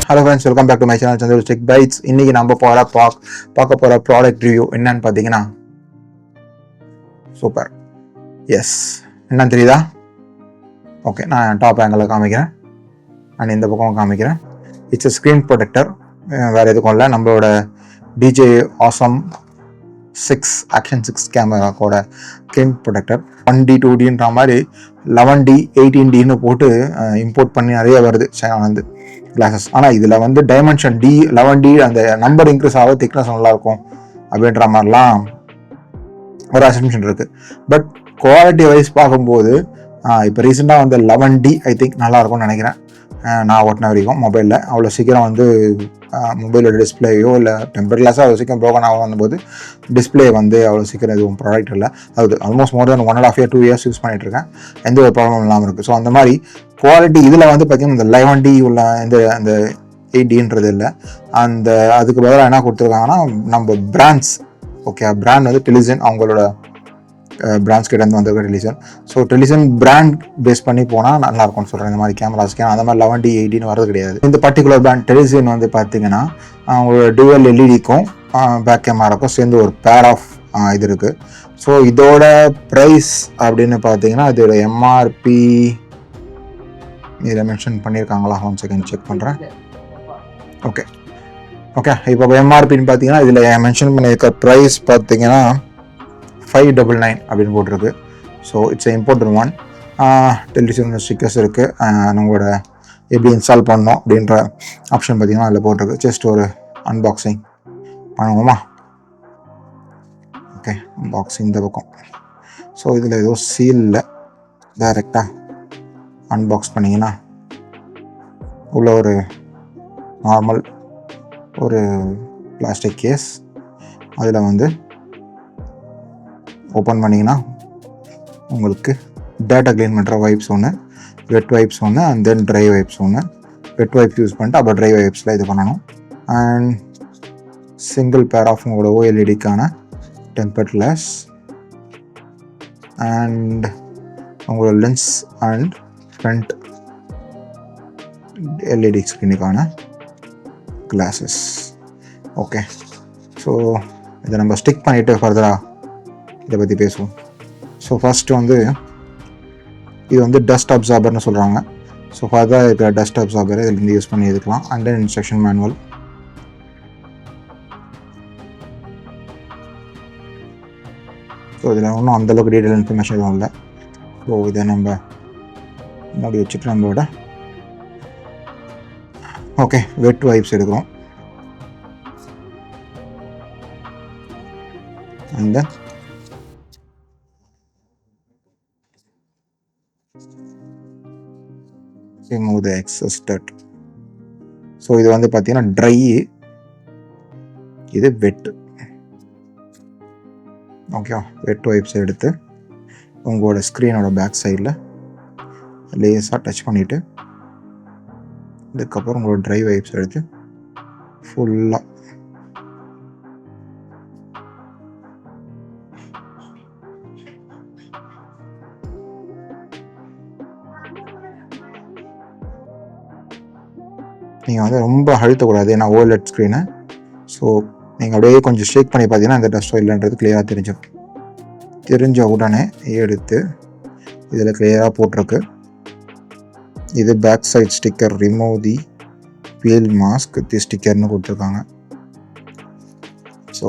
Hello friends, welcome back to my channel Chandru Tech Bytes. இன்னைக்கு நம்ம பார்க்க போற ப்ராடக்ட் ரிவ்யூ என்னன்னு பார்த்தீங்கன்னா சூப்பர் எஸ் என்னன்னு தெரியுதா? ஓகே, நான் டாப் ஆங்கிளில் காமிக்கிறேன் அண்ட் இந்த பக்கம் காமிக்கிறேன். இட்ஸ் a ஸ்க்ரீன் ப்ரொடெக்டர், வேறு எதுக்கும் இல்லை. நம்மளோட DJI Awesome 6 Action 6 கேமராவோட ஸ்க்ரீன் ப்ரொடெக்டர் 1D 2Dன்ற மாதிரி 11D 18Dன்னு போட்டு இம்போர்ட் பண்ணி நிறைய வருது சைனாலேருந்து கிளாஸஸ். ஆனால் இதில் வந்து டைமென்ஷன் D 11D அந்த நம்பர் இன்க்ரீஸ் ஆக திக்னஸ் நல்லாயிருக்கும் அப்படின்ற மாதிரிலாம் ஒரு அசம்ஷன் இருக்குது. பட் குவாலிட்டி வைஸ் பார்க்கும்போது இப்போ ரீசெண்டாக வந்து 11D ஐ திங்க் நல்லாயிருக்கும்னு நினைக்கிறேன். நான் ஓட்டின வரைக்கும் மொபைலில் அவ்வளோ சீக்கிரம் வந்து மொபைலோட டிஸ்பிளேயோ இல்லை டெம்பர் கிளாஸோ அவ்வளோ சீக்கிரம் ப்ரோக்கன் ஆகும் வந்தபோது டிஸ்பிளே வந்து அவ்வளோ சீக்கிரம் எதுவும் ப்ராடக்ட் இல்லை. அது ஆல்மோஸ்ட் மோர் தென் 1.5 year 2 years யூஸ் பண்ணிகிட்ருக்கேன். எந்த ஒரு ப்ராப்ளம் இல்லாமல் இருக்குது. ஸோ அந்த மாதிரி குவாலிட்டி இதில் வந்து பார்த்திங்கன்னா இந்த 11D உள்ள அந்த 8Dன்றது இல்லை. அந்த அதுக்கு பதிலாக என்ன கொடுத்துருக்காங்கன்னா நம்ம பிராண்ட்ஸ், ஓகே, பிராண்ட் வந்து டெலிசன், அவங்களோட பிராண்ட்ஸ் கிட்ட இருந்து வந்திருக்க Telesin. So Telesin brand base பண்ணி போனால் நல்லாயிருக்கும்னு சொல்கிறேன். இந்த மாதிரி கேமராஸ்க்கு அந்த மாதிரி 11D 18 வரது கிடையாது. இந்த பர்டிகுலர் பிராண்ட் டெலிசன் வந்து பார்த்தீங்கன்னா அவங்களோட டுவல் எல்இடிக்கும் பேக் கேமராக்கும் சேர்ந்து ஒரு பேர் ஆஃப் இது இருக்குது. ஸோ இதோட ப்ரைஸ் அப்படின்னு பார்த்தீங்கன்னா இதோட எம்ஆர்பி இதில் மென்ஷன் பண்ணியிருக்காங்களா? 1 செகண்ட் செக் பண்ணுறேன். ஓகே, இப்போ எம்ஆர்பின்னு பார்த்தீங்கன்னா இதில் மென்ஷன் பண்ணியிருக்க ப்ரைஸ் பார்த்தீங்கன்னா 599 அப்படின்னு போட்டிருக்கு. So it's imported one. Television stickers இருக்குது. நம்மளோட எப்படி இன்ஸ்டால் பண்ணோம் அப்படின்ற ஆப்ஷன் பார்த்தீங்கன்னா அதில் போட்டிருக்கு. ஜஸ்ட் ஒரு அன்பாக்சிங் பண்ணுவோமா? ஓகே, அன்பாக்சிங் இந்த பக்கம். ஸோ இதில் ஏதோ சீலில் டைரெக்டாக அன்பாக்ஸ் பண்ணிங்கன்னா உள்ள ஒரு நார்மல் ஒரு பிளாஸ்டிக் கேஸ், அதில் வந்து ஓப்பன் பண்ணிங்கன்னா உங்களுக்கு டேட்டா க்ளீன் பண்ணுற வைப்ஸ் ஒன்று, வெட் வைப்ஸ் ஒன்று, அண்ட் தென் ட்ரை வைப்ஸ் ஒன்று. வெட் வைப்ஸ் யூஸ் பண்ணிட்டு அப்புறம் ட்ரை வைப்ஸில் இது பண்ணணும். அண்ட் சிங்கிள் பேர் ஆஃப் உங்களோட OLEDக்கான டெம்பர் கிளாஸ் அண்ட் உங்களோட லென்ஸ் அண்ட் ஃப்ரண்ட் LED ஸ்க்ரீனுக்கான கிளாஸஸ். ஓகே, ஸோ இதை நம்ம ஸ்டிக் பண்ணிவிட்டு ஃபர்தராக இதை பற்றி பேசுவோம். ஸோ ஃபஸ்ட்டு வந்து இது வந்து டஸ்ட் அப்சார்பர்னு சொல்கிறாங்க. ஸோ ஃபர்தராக இருக்கிற டஸ்ட் அப்சார்பரை இதில் யூஸ் பண்ணி எடுக்கலாம். And then instruction manual. So இதில் ஒன்றும் அந்தளவுக்கு டீட்டெயில் இன்ஃபர்மேஷன் எதுவும் இல்லை. ஸோ இதை நம்ம மூடி வச்சுட்டு நம்மளோட ஓகே வெட் வைப்ஸ் எடுக்கிறோம். And then remove the excess dirt. So இது வந்து பார்த்தீங்கன்னா ட்ரை, இது வெட். ஓகே, வெட் வைப்ஸ் எடுத்து உங்களோட ஸ்க்ரீனோட பேக் சைடில் லேஸாக டச் பண்ணிவிட்டு இதுக்கப்புறம் உங்களோட ட்ரை வைப்ஸ் எடுத்து ஃபுல்லாக நீங்கள் வந்து ரொம்ப அழுத்தக்கூடாது, ஏன்னா OLED ஸ்க்ரீனு. ஸோ நீங்கள் அப்படியே கொஞ்சம் ஷேக் பண்ணி பார்த்தீங்கன்னா இந்த டஸ்ட்டோ இல்லைன்றது கிளியராக தெரிஞ்சிடும். தெரிஞ்ச உடனே எடுத்து இதில் கிளியராக போட்டிருக்கு. இது back side sticker, remove the peel mask the ஸ்டிக்கர்னு கொடுத்துருக்காங்க. ஸோ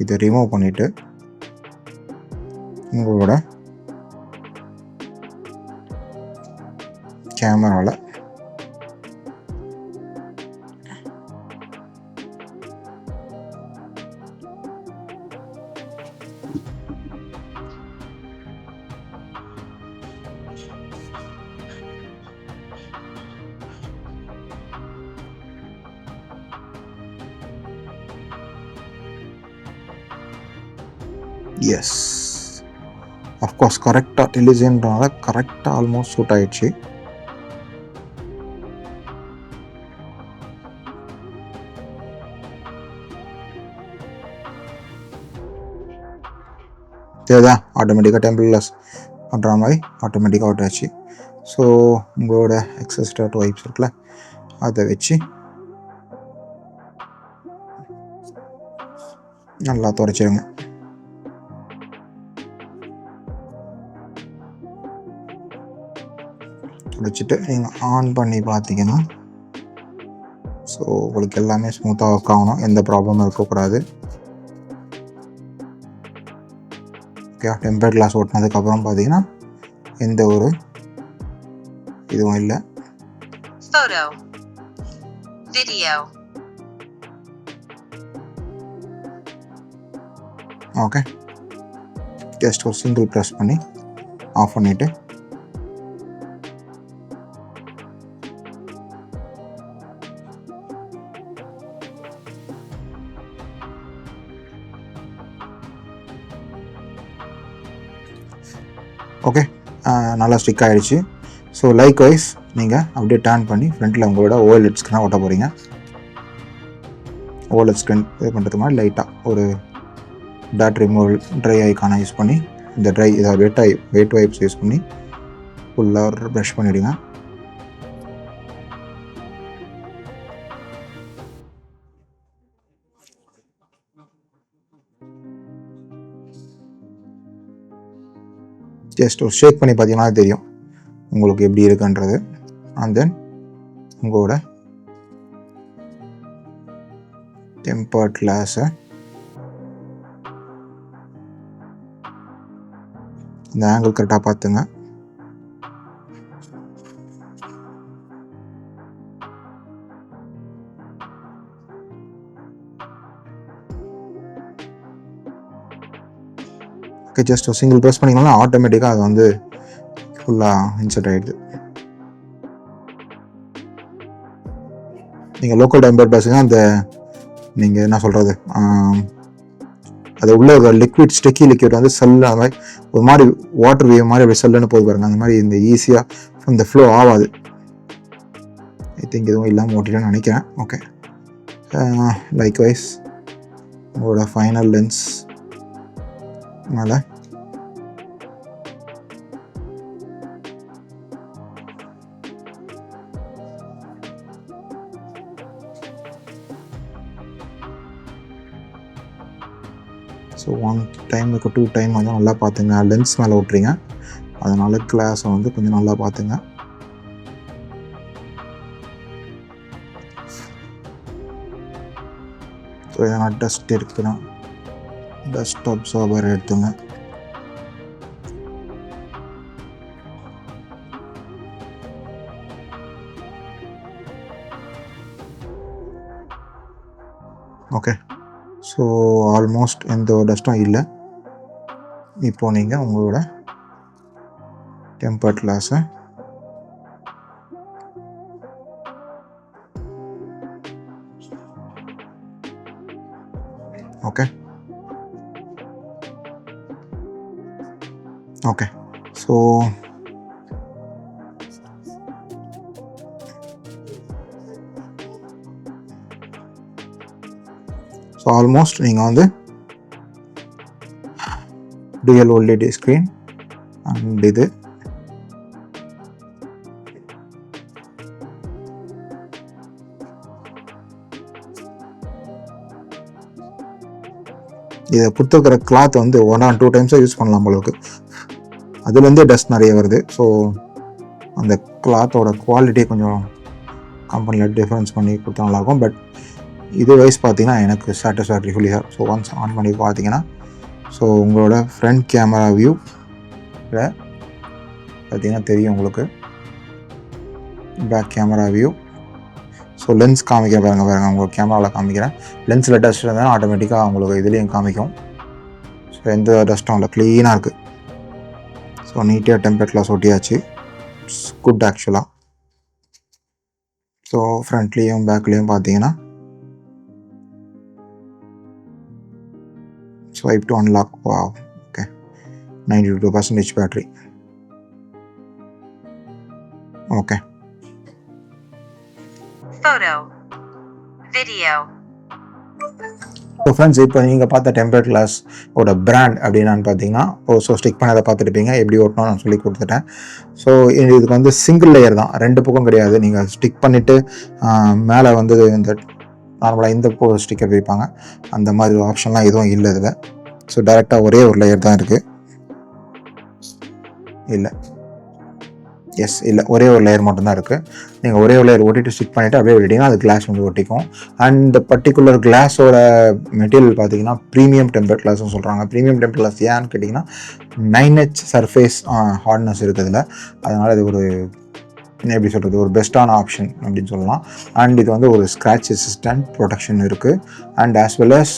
இதை ரிமூவ் பண்ணிவிட்டு உங்களோட கேமராவில் எஸ், அஃப்கோர்ஸ் கரெக்டாக டெலிஜென்ட்னால கரெக்டாக ஆல்மோஸ்ட் சூட் ஆகிடுச்சு. இதுதான் ஆட்டோமேட்டிக்காக டெம்பர் கிளாஸ் பண்ணுற மாதிரி ஆட்டோமேட்டிக்காக அவுட் ஆச்சு. ஸோ உங்களோட எக்ஸஸ் டாட் வைப்ஸ் இருக்குல்ல அதை வச்சு நல்லா துடைச்சிருங்க. துடைச்சிட்டு நீங்கள் ஆன் பண்ணி பார்த்தீங்கன்னா ஸோ உங்களுக்கு எல்லாமே ஸ்மூத்தாக ஒர்க் ஆகணும், எந்த ப்ராப்ளமும் இருக்கக்கூடாது. ஓகே, டெம்பர் கிளாஸ் ஓட்டினதுக்கப்புறம் பார்த்தீங்கன்னா எந்த ஒரு இதுவும் இல்லை. ஓகே, ஜஸ்ட் ஒரு சிங்கிள் ப்ரெஸ் பண்ணி ஆஃப் பண்ணிவிட்டு ஓகே நல்லா ஸ்டிக் ஆகிடுச்சு. ஸோ லைக் வைஸ் நீங்கள் அப்படியே டர்ன் பண்ணி ஃப்ரண்ட்டில் உங்களோட ஓஎல்எட் ஸ்க்ரீனாக ஓட்ட போகிறீங்க. ஓஎல்எட் ஸ்க்ரீன் இது பண்ணுறதுக்கு மாதிரி லைட்டாக ஒரு டாட் ரிமூவல் ட்ரை ஐக்கானை யூஸ் பண்ணி இந்த ட்ரை இதை வெட் வைப்ஸ் யூஸ் பண்ணி ஃபுல்லாக ஒரு ப்ரஷ் பண்ணிவிடுங்க. ஜஸ்ட் ஒரு ஷேக் பண்ணி பார்த்தீங்கன்னா தெரியும் உங்களுக்கு எப்படி இருக்குன்றது. அண்ட் தென் உங்களோட டெம்பர்ட் கிளாஸை இந்த ஆங்கிள் கரெக்டாக பார்த்துங்க. ஓகே, ஜஸ்ட் ஒரு சிங்கிள் ப்ரெஸ் பண்ணிங்கன்னா ஆட்டோமேட்டிக்காக அது வந்து ஃபுல்லாக இன்சர்ட் ஆகிடுது. நீங்கள் லோக்கல் டெம்பர் கிளாஸுங்க அந்த நீங்கள் என்ன சொல்கிறது அது உள்ள ஒரு லிக்விட் ஸ்டெக்கி லிக்விட் வந்து செல்லு அந்த மாதிரி ஒரு மாதிரி வாட்டர் வேவ் மாதிரி அப்படி செல்லுன்னு போய் பாருங்க. அந்த மாதிரி இந்த ஈஸியாக இந்த ஃப்ளோ ஆகாது. ஐ திங்க் எதுவும் இல்லாமல் ஓட்டிட்டேன்னு நினைக்கிறேன். ஓகே, லைக் வைஸ் உங்களோட ஃபைனல் லென்ஸ் மேலே ஸோ 1 டைமுக்கு 2 டைம் வந்து நல்லா பார்த்துங்க. லென்ஸ் மேலே விட்றீங்க, அதனால் கிளாஸை வந்து கொஞ்சம் நல்லா பார்த்துங்க. ஸோ எதனா டஸ்ட் இருக்குன்னா டஸ்ட் அப்சார்பர் எடுத்துங்க. ஓகே, ஸோ ஆல்மோஸ்ட் எந்த ஒரு டஸ்ட்டும் இல்லை. இப்போ நீங்கள் உங்களோட டெம்பர்ட் கிளாஸை ஓகே ஓகே ஸோ ஆல்மோஸ்ட் நீங்கள் வந்து dual OLED ஸ்க்ரீன் அண்ட் இது இதை கொடுத்துருக்கிற கிளாத் வந்து 1 or 2 டைம்ஸாக யூஸ் பண்ணலாம் போல இருக்கு. அதுலேருந்தே டஸ்ட் நிறைய வருது. ஸோ அந்த கிளாத்தோட குவாலிட்டி கொஞ்சம் கம்பெனியில் டிஃப்ரென்ஸ் பண்ணி கொடுத்தா நல்லாயிருக்கும். பட் இது வைஸ் பார்த்தீங்கன்னா எனக்கு சாட்டிஸ்ஃபேக்டரி ஃபுல்லியாக. ஸோ ஒன்ஸ் ஆன் பண்ணி பார்த்தீங்கன்னா ஸோ உங்களோட ஃப்ரண்ட் கேமரா வியூ பார்த்தீங்கன்னா தெரியும் உங்களுக்கு. Back camera view. So lens காமிக்கிறேன் பாருங்கள் உங்களுக்கு கேமராவில் காமிக்கிறேன். லென்ஸில் டஸ்ட் இருந்தால் ஆட்டோமேட்டிக்காக உங்களுக்கு இதுலேயும் காமிக்கும். ஸோ எந்த டஸ்ட்டும் இல்லை, க்ளீனாக இருக்குது. ஸோ நீட்டாக டெம்பர் கிளாஸ் ஒட்டியாச்சு. இட்ஸ் குட் ஆக்சுவலாக. ஸோ ஃப்ரண்ட்லேயும் பேக்லேயும் பார்த்தீங்கன்னா swipe to unlock. Wow, okay, 92% battery. Okay, photo, video, so friends, இப்போ நீங்கள் பார்த்த டெம்பர் கிளாஸ் ஓட பிராண்ட் அப்படின்னான்னு பார்த்தீங்கன்னா, ஸோ ஸ்டிக் பண்ணதை பார்த்துருப்பீங்க, எப்படி ஓட்டணும் நான் சொல்லி கொடுத்துட்டேன். ஸோ இதுக்கு வந்து சிங்கிள் லேயர் தான், 2 பக்கம் கிடையாது. நீங்கள் ஸ்டிக் பண்ணிவிட்டு மேலே வந்து இந்த நார்மலாக இந்த ஸ்டிக்கர் வைப்பாங்க, அந்த மாதிரி ஆப்ஷன்லாம் எதுவும் இல்லை இதில். ஸோ டேரெக்டாக ஒரே ஒரு லேயர் தான் இருக்குது. இல்லை ஒரே ஒரு லேயர் மட்டும்தான் இருக்குது. நீங்கள் ஒரே ஒரு லேயர் ஒட்டிட்டு ஸ்டிக் பண்ணிவிட்டு அப்படியே விட்டிங்கன்னா அது கிளாஸ் வந்து ஒட்டிக்கும். அண்ட் இந்த பர்டிகுலர் கிளாஸோட மெட்டீரியல் பார்த்தீங்கன்னா ப்ரீமியம் டெம்பர் கிளாஸ்னு சொல்கிறாங்க. ப்ரீமியம் டெம்பர் கிளாஸ் ஏன்னு கேட்டிங்கன்னா 9H சர்ஃபேஸ் ஹார்ட்னஸ் இருக்குதுல்ல, அதனால் இது ஒரு எப்படி சொல்கிறது, ஒரு பெஸ்ட்டான ஆப்ஷன் அப்படின்னு சொல்லலாம். அண்ட் இது வந்து ஒரு ஸ்க்ராட்ச் ரெசிஸ்டன்ட் ப்ரொடெக்ஷன் இருக்குது. And as well as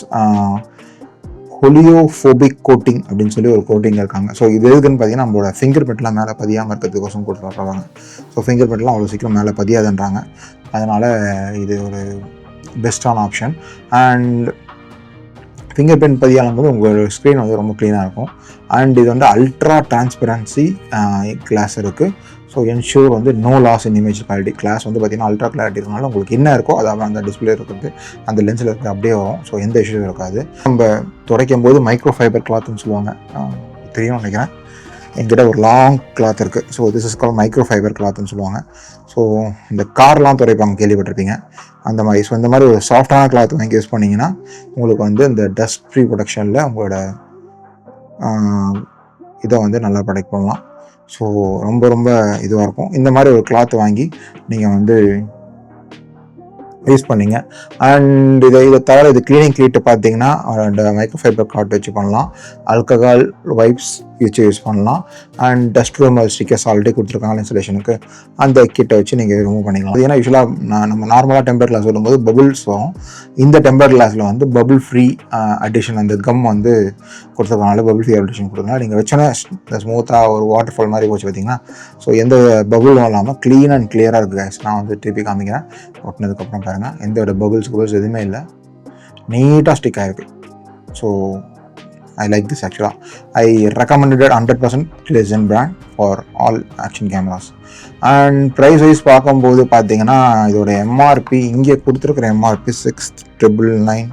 oleophobic coating அப்படின்னு சொல்லி ஒரு கோட்டிங் இருக்காங்க. ஸோ இது எதுக்குன்னு பார்த்தீங்கன்னா, நம்மளோட ஃபிங்கர் பிரிண்ட்லாம் மேலே பதியாமல் இருக்கிறதுக்கோசம் கொடுத்துருவாங்க. ஸோ ஃபிங்கர் பிரிண்ட்லாம் அவ்வளோ சீக்கிரம் மேலே பதியாதுன்றாங்க. அதனால் இது ஒரு பெஸ்ட்டான ஆப்ஷன். அண்ட் ஃபிங்கர் பிரிண்ட் பதியாலும் போது உங்களோட ஸ்க்ரீன் வந்து ரொம்ப க்ளீனாக இருக்கும். அண்ட் இது வந்து அல்ட்ரா டிரான்ஸ்பரன்சி கிளாஸ் இருக்குது. ஸோ என்ஷூர் வந்து நோ லாஸ் இன் இமேஜ் குவாலிட்டி. கிளாஸ் வந்து பார்த்திங்கன்னா அல்ட்ரா கிளாரிட்டி இருக்கனால உங்களுக்கு என்ன இருக்கோ அதாவது அந்த டிஸ்பிளே இருக்கிறது அந்த லென்ஸில் இருக்கிறது அப்படியே வரும். ஸோ எந்த இஷ்யூவும் இருக்காது. நம்ம துடைக்கும் போது மைக்ரோ ஃபைபர் கிளாத்னு சொல்லுவாங்க, தெரியும் நினைக்கிறேன். என்கிட்ட ஒரு லாங் கிளாத் இருக்குது. So this is call microfibre கிளாத்னு சொல்லுவாங்க. ஸோ இந்த கார்லாம் துடைப்பாங்க, கேள்விப்பட்டிருப்பீங்க அந்த மாதிரி. ஸோ இந்த மாதிரி ஒரு சாஃப்டான கிளாத் வாங்கி யூஸ் பண்ணிங்கன்னா உங்களுக்கு வந்து இந்த டஸ்ட் ஃப்ரீ ப்ரொடக்ஷனில் உங்களோட இதை வந்து நல்லா ப்ரொடெக்ட் பண்ணலாம். ஸோ ரொம்ப ரொம்ப இதுவாக இருக்கும். இந்த மாதிரி ஒரு கிளாத் வாங்கி நீங்கள் வந்து யூஸ் பண்ணிங்க. அண்ட் இதை தவிர இது க்ளீனிங் கிட் பார்த்தீங்கன்னா மைக்ரோ ஃபைபர் கிளாத் வச்சு பண்ணலாம், ஆல்கஹால் வைப்ஸ் வச்சு யூஸ் பண்ணலாம். அண்ட் டஸ்ட் ரூமல் ஸ்டிக்கர்ஸ் ஆல்ரெடி கொடுத்துருக்காங்க இன்ஸ்டலேஷனுக்கு, அந்த கிட்டை வச்சு நீங்கள் ரிமூவ் பண்ணிக்கலாம். ஏன்னா யூஸ்வலாக நம்ம நார்மலாக டெம்பர் கிளாஸ் சொல்லும்போது பபுள்ஸ் வரும். இந்த டெம்பர் கிளாஸில் வந்து பபுள் ஃப்ரீ அடிஷன் அந்த கம் வந்து கொடுத்துருக்கனால பபுள் ஃப்ரீ அடிஷன் கொடுத்தனால நீங்கள் வச்சோன்னா ஸ்மூத்தாக ஒரு வாட்டர் ஃபால் மாதிரி போச்சு பார்த்தீங்கன்னா. ஸோ எந்த பபுளும் இல்லாமல் க்ளீன் அண்ட் கிளியராக இருக்குது கைஸ். நான் வந்து திருப்பி காமிக்கிறேன். ஒட்டினதுக்கப்புறம் பாருங்கள், எந்த பபுள்ஸ் எதுவுமே இல்லை, நீட்டாக ஸ்டிக் ஆகிருக்கு. So I like this actually. I recommended it 100% Legend brand for all action cameras. And price wise பார்க்கும்போது பார்த்தீங்கன்னா இதோட எம்ஆர்பி இங்கே கொடுத்துருக்குற எம்ஆர்பி 6,999.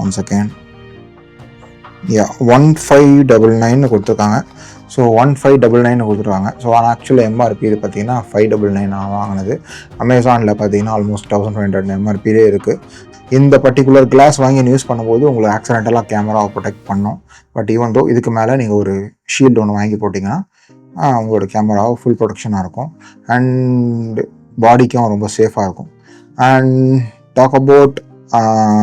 1 செகண்ட், 1599 கொடுத்துருக்காங்க. ஸோ 1599 கொடுத்துருக்காங்க. ஸோ ஆனால் ஆக்சுவலாக எம்ஆர்பி இது பார்த்தீங்கன்னா 599 வாங்கினது. அமேசானில் பார்த்தீங்கன்னா ஆல்மோஸ்ட் 1500 எம்ஆர்பிலே இருக்குது. இந்த பர்டிகுலர் கிளாஸ் வாங்கி யூஸ் பண்ணும்போது உங்களுக்கு ஆக்சிடென்டலாக கேமராவை ப்ரொடெக்ட் பண்ணும். பட் ஈவன் தோ இதுக்கு மேலே நீங்கள் ஒரு ஷீல்டு ஒன்று வாங்கி போட்டிங்கன்னா உங்களோட கேமராவை ஃபுல் ப்ரொடெக்ஷனாக இருக்கும். அண்ட் பாடிக்கும் ரொம்ப சேஃபாக இருக்கும். அண்ட் டாக் அபவுட்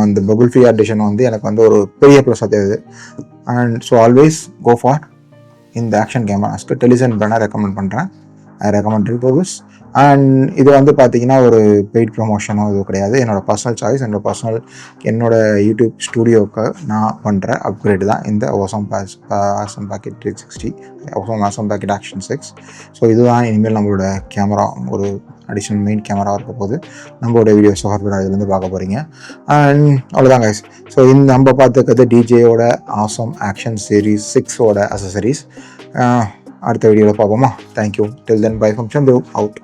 இந்த பபுள் ஃப்ரீ அடிஷன் வந்து எனக்கு வந்து ஒரு பெரிய ப்ளஸ்ஸாக தெரியுது. And so always go for இந்த ஆக்ஷன் கேமராஸ்க்கு டெலிசன் பிராண்டை ரெக்கமெண்ட் பண்ணுறேன். I recommend reviews. அண்ட் இது வந்து பார்த்தீங்கன்னா ஒரு பெய்ட் ப்ரொமோஷனோ இது கிடையாது, என்னோடய பர்சனல் சாய்ஸ், என்னோட யூடியூப் ஸ்டூடியோவுக்கு நான் பண்ணுற அப்கிரேட் தான் இந்த awesome packet 360, awesome packet action 6. So இதுதான் இனிமேல் நம்மளோட கேமரா ஒரு அடிஷனல் மெயின் கேமரா இருக்க போது நம்மளோட வீடியோஸ் இதுலேருந்து பார்க்க போகிறீங்க. அண்ட் அவ்வளோதான் கைஸ். ஸோ இந்த நம்ம பார்த்துக்கிறது டிஜேயோட ஆசம் ஆக்ஷன் சீரீஸ் 6ஓட அசசரிஸ். அடுத்த வீடியோவில் பார்ப்போமா? Thank you. Till then by from Chandru out.